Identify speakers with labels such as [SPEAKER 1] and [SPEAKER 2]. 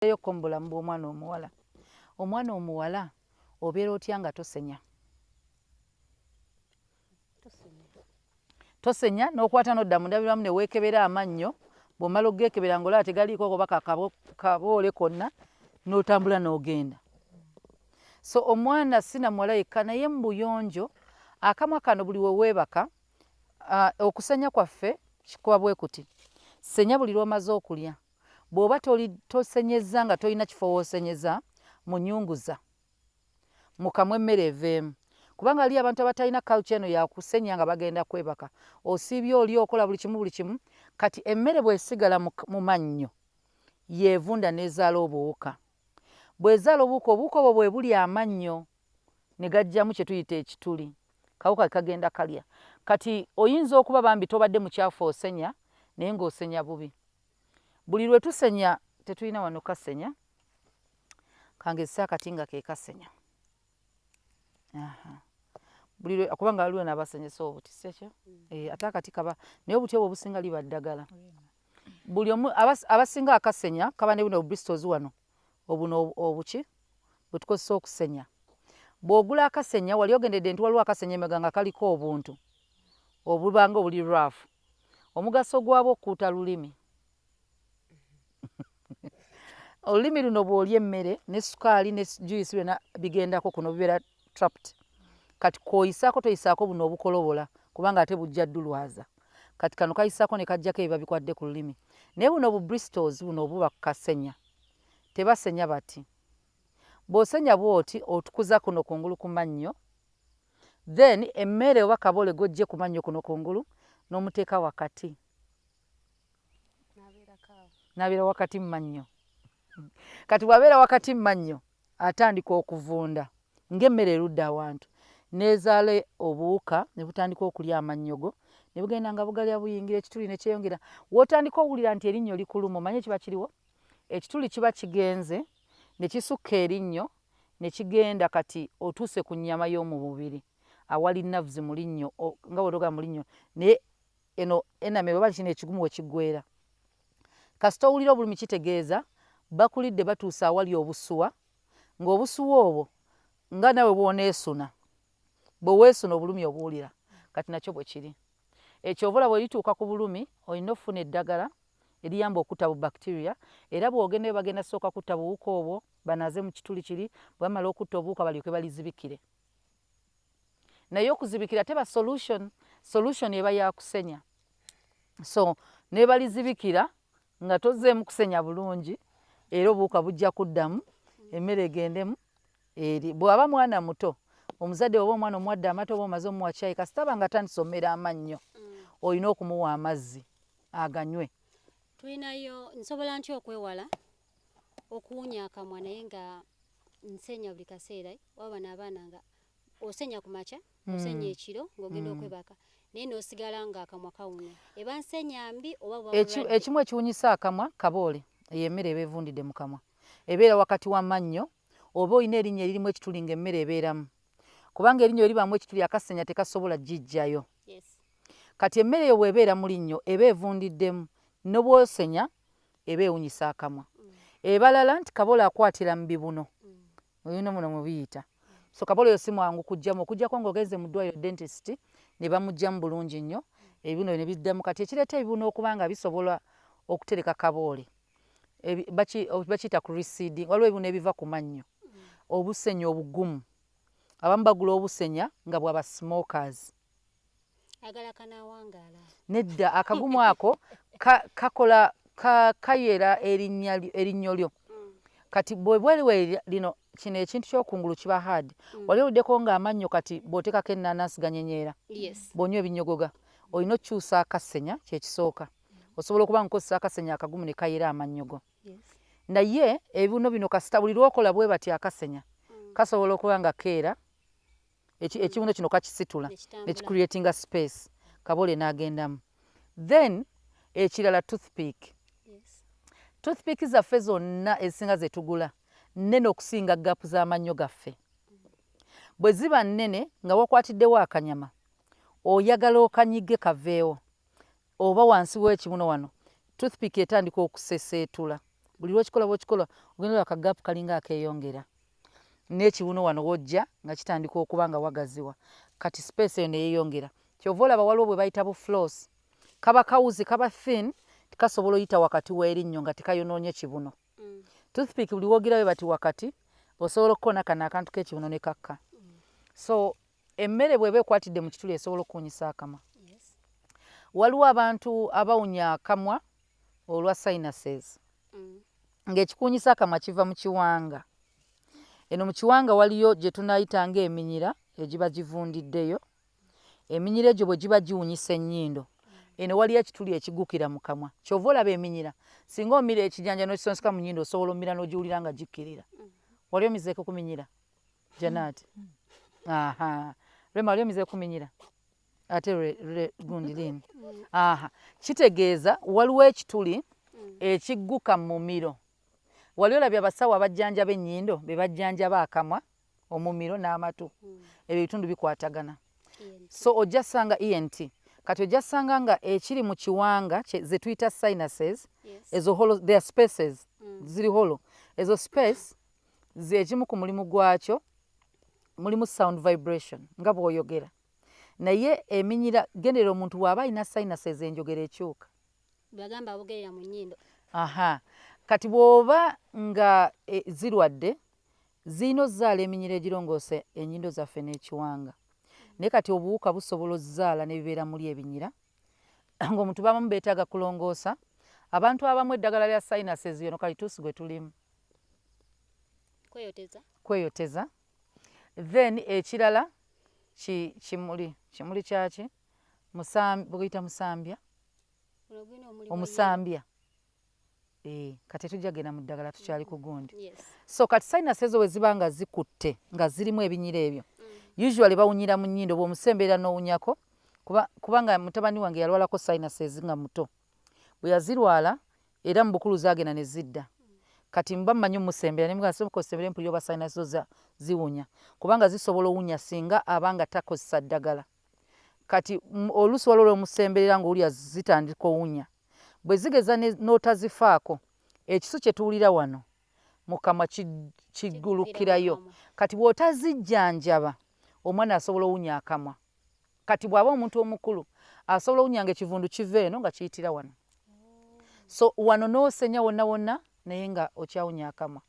[SPEAKER 1] Eyo kombola mbu omwana omuwala. Omwana omuwala obeera otya nga tosenya? Tosenya n'okwata n'odda mu ndabiramu ne weekebera amannyo, bw'omala ogeekebera ng'olaba tegaliiko oba kaboole konna n'otambula n'ogenda. So omwana sina muwala yekka naye mu buyonjo akamwa kano buli we weebaka okusenya kwaffe kikuba bwe kuti. Senya buli lw'omaze okulya. Bw'oba tosenyezza nga tolina kifo w'osenyeza, munyunguza mu kamwa emmere eveemu. Kubanga ali abantu abatalina culture eno ya kusenya nga bagenda kwebaka. Osiibye oli okola buli kimu. Kati emmere bw'esigala mu mannyo yeevunda n'ezaala obuwuka. Bw'ezaala obuwuka obwo bwe buli amannyo ne gajjamu kye tuyita ekituli. Kawuka kagenda kalya. Kati oyinza okuba bambi tobadde mukyafu osenya naye ng'osenya bubi. Buli lwe tusenya tetulina wano kasenya. Kangezesa akati nga ke kasenya. Buli lwe kubanga waliwo n'abasenyesa obuti sekyo. Ate akati kaba naye obuti obwo obusinga liba ddagala. Buli omu abasinga akasenya kaba ne buno Bristols wano obuno obuki bwe tukozesa okusenya. Bw'ogula akasenya wali ogendedde nti waliwo akasenya emega nga kaliko obuntu obubanga obuli rough. Omugaso gwabo okuuta lulimi. Olulimi luno bw'olya emmere ne sukaali ne juice byonna bigendako kuno bibeera trapped. Kati k'oyisaako toyisaako buno obukolobola kubanga ate bujja ddulwaza. Kati kano kayisaako ne kajjako ebiba bikwadde ku lulimi. Naye buno obu Bristols buno obuba kasenya. Tebasenya bati. Bw'osenya bw'oti otukuza kuno kungulu ku mannyo. Then emmere oba kabole gojje ku mannyo kuno kungulu n'omuteeka wakati. N'abeera wakati mu mannyo. Kati bw'abeera wakati mu mannyo atandika okuvunda ng'emmere erudda awantu. N'ezaala obuwuka ne butandika okulya amannyo go ne bugenda nga bugalya buyingira ekituli ne kyeyongera. W'otandika owulira nti erinnyo likuluma omanye kiba kiriwo. Ekituli kiba kigenze ne kisukka erinnyo ne kigenda kati otuuse ku nnyama y'omu mubiri awali nerves mu linnyo nga bw'otoga mu linnyo naye eno enamera oba kino ekigumu we kiggwera. Kasita owulira obulumi kitegeeza bakulidde batuusa awali obusuwa ng'obusuwa obwo nga nawe bw'oneesuna. Bwe weesuna obulumi obuwulira kati nakyo bwe kiri. Ekyovula bwe lituuka ku bulumi olina okufuna eddagala eriyamba okutta bu bacteria era bw'ogenda bagenda sooka kutta buwuka obwo banaze mu kituli kiri bwe bamala okutta obuwuka balyoke balizibikire. Naye okuzibikira teba solution eba ya kusenya. So ne balizibikira nga tozzeemu kusenya bulungi era obuwuka bujja kuddamu emmere egendemu eri. Bw'aba mwana muto omuzadde oba omwana omuwadde amata oba omaze omuwa caayi kasita aba nga atandise ommera amannyo olina okumuwa amazzi aganywe.
[SPEAKER 2] Tulinayo nsobola ntya okwewala okuwunya akamwa naye nga nsenya buli kaseera waba n'abaana nga osenya ku makya osenya ekiro ng'ogenda okwebaka naye n'osigala nga akamwa kawunya eba nsenya mbi oba
[SPEAKER 1] ekimu ekiwunyisa akamwa kaboole eyo emmere eba evundidde mu kamwa ebeera wakati w'amannyo oba olina erinnya eririmu ekituli ng'emmere ebeeramu kubanga erinnya eribaamu ekituli akasenya tekasobola gijjayo. Kati emmere eyo bw'ebeera mu linnyo eba evundiddemu ne bw'osenya eba ewunyisa akamwa. Ebalala nti kaboole akwatira mu bibuno olina muno mu biyita. So kaboole eyo si mwangu kugjamu okuggyako ng'ogenze mu ddwaliro dentist ne bamuggyamu bulungi nnyo ebibuno ne biddamu. Kati ekireeta ebibuno okuba nga bisobola okutereka kaboole bakiyita ku receding. Waliwo ebibuno ebiva ku mannyo obusenya obugumu abamu bagula obusenya nga bw'aba smokers. Nedda akagumu ako kakola kayera erinnyo lyo. Kati bwebweliwe lino kino ekintu ky'okungulu kiba hard. Wali oluddeko ng'amannyo kati bw'oteekako ennaanansi ganyenyeera bw'onywa ebinyogoga olina okukyusa akasenya kyekisooka. Osobola okuba nkozesa akasenya akagumu ne kayera amannyo go. Naye ebibuno bino kasita buli lw'okola bwe bati akasenya kasobola okuba nga keera ekibuno kino kakisitula ne kicreatinga space kaboole n'agendamu. Then ekirala toothpick. Toothpick zaffe zonna ezisinga ze tugula nnene okusinga gaapu z'amannyo gaffe. Bwe ziba nnene nga wakwatiddewo akanyama oyagala okanyige kaveewo oba wansi w'ekibuno wano toothpick etandika okuseseetula buli lwokikola bwokikola ogenda akagapu kalinga akeyongera n'ekiwuno wano wojja nga kitandika okuba nga wagaziwa kati space eyo neyeyongera kyova olaba waliwo bwe bayita bu floss kaba kawuzi kaba thin tikasobola oyita wakati w'erinnyo nga tikayonoonye kibuno toothpick buli wogirayo bati wakati osobola okukona kano akantu k'ekibuno ne kakka so emmere bw'eba ekwatidde mu kituli esobola okuwunyisa akamwa waliwo abantu abawunya akamwa olwa sinuses ng'ekikuwunyisa akamwa kiva mu kiwanga eno mu kiwanga waliyo gye tunayita ng'eminyira egiba givundiddeyo eminyira egyo bwe giba giwunyisa ennyindo eno waliyo ekituli ekigukira mu kamwa kyova olaba eminyira singa omira ekijanja n'okisonseka mu nnyindo osobola omira n'ogiwulira nga gikkirira wali omizeeko kuminyira Janaati aha Rema wali omizeeko kuminyira ate gundi lini aha kitegeeza waliwo ekituli ekigguka mu mumiro wali olabye abasawo abajjanjaba ennyindo be bajjanjaba akamwa omumiro n'amatu ebyo bitundu bikwatagana so ojja sanga ENT kati ojja sanga nga ekiri mu kiwanga ze tuyita sinuses ezo holo their spaces ziri holo ezo space ekimu ku mulimu gwakyo mulimu sound vibration nga bw'oyogera naye eminyira gendera omuntu bw'aba alina sinuses enjogera ekyuka
[SPEAKER 2] bagamba abogerera mu nnyindo
[SPEAKER 1] aha kati bw'oba nga zirwadde ziyina ozaala eminyira egirongoose ennyindo zaffe n'ekiwanga naye kati obuwuka busobola ozaala ne bibeera muli ebinyira ng'omuntu bamu beetaaga kulongoosa abantu abamu eddagala lya sinuses yono kalituusi gwe tulimu kweyoteza then ekirala kimuli kyaki bweguyita musambya omusambya kati tujja genda mu ddagala tukyali ku gundi so kati sinuses ezo bwe ziba nga zikutte nga zirimu ebinyira ebyo usually bawunyira mu nnyindo bw'omusemberera n'owunyako kubanga mutabani wange yalwalako sinuses nga muto bwe yazirwala era mu bukulu zaagenda ne zidda kati mba mmanyi omusembera ne mugamba okosembera empulira oba sinuses zo ziwunya kubanga zisobola owunya singa abanga takozesa ddagala kati oluusi waliwo omusemberera ng'owulira zitandika owunya bwe zigeza n'otazifaako ekisu kye tuwulira wano mu kamwa kiggulukirayo kati bw'otazijjanjaba omwana asobola owunya akamwa kati bw'aba omuntu omukulu asobola owunya nga ekivundu kiva eno nga kiyitira wano so wano n'osenya wonna wonna naye nga okyawunya akamwa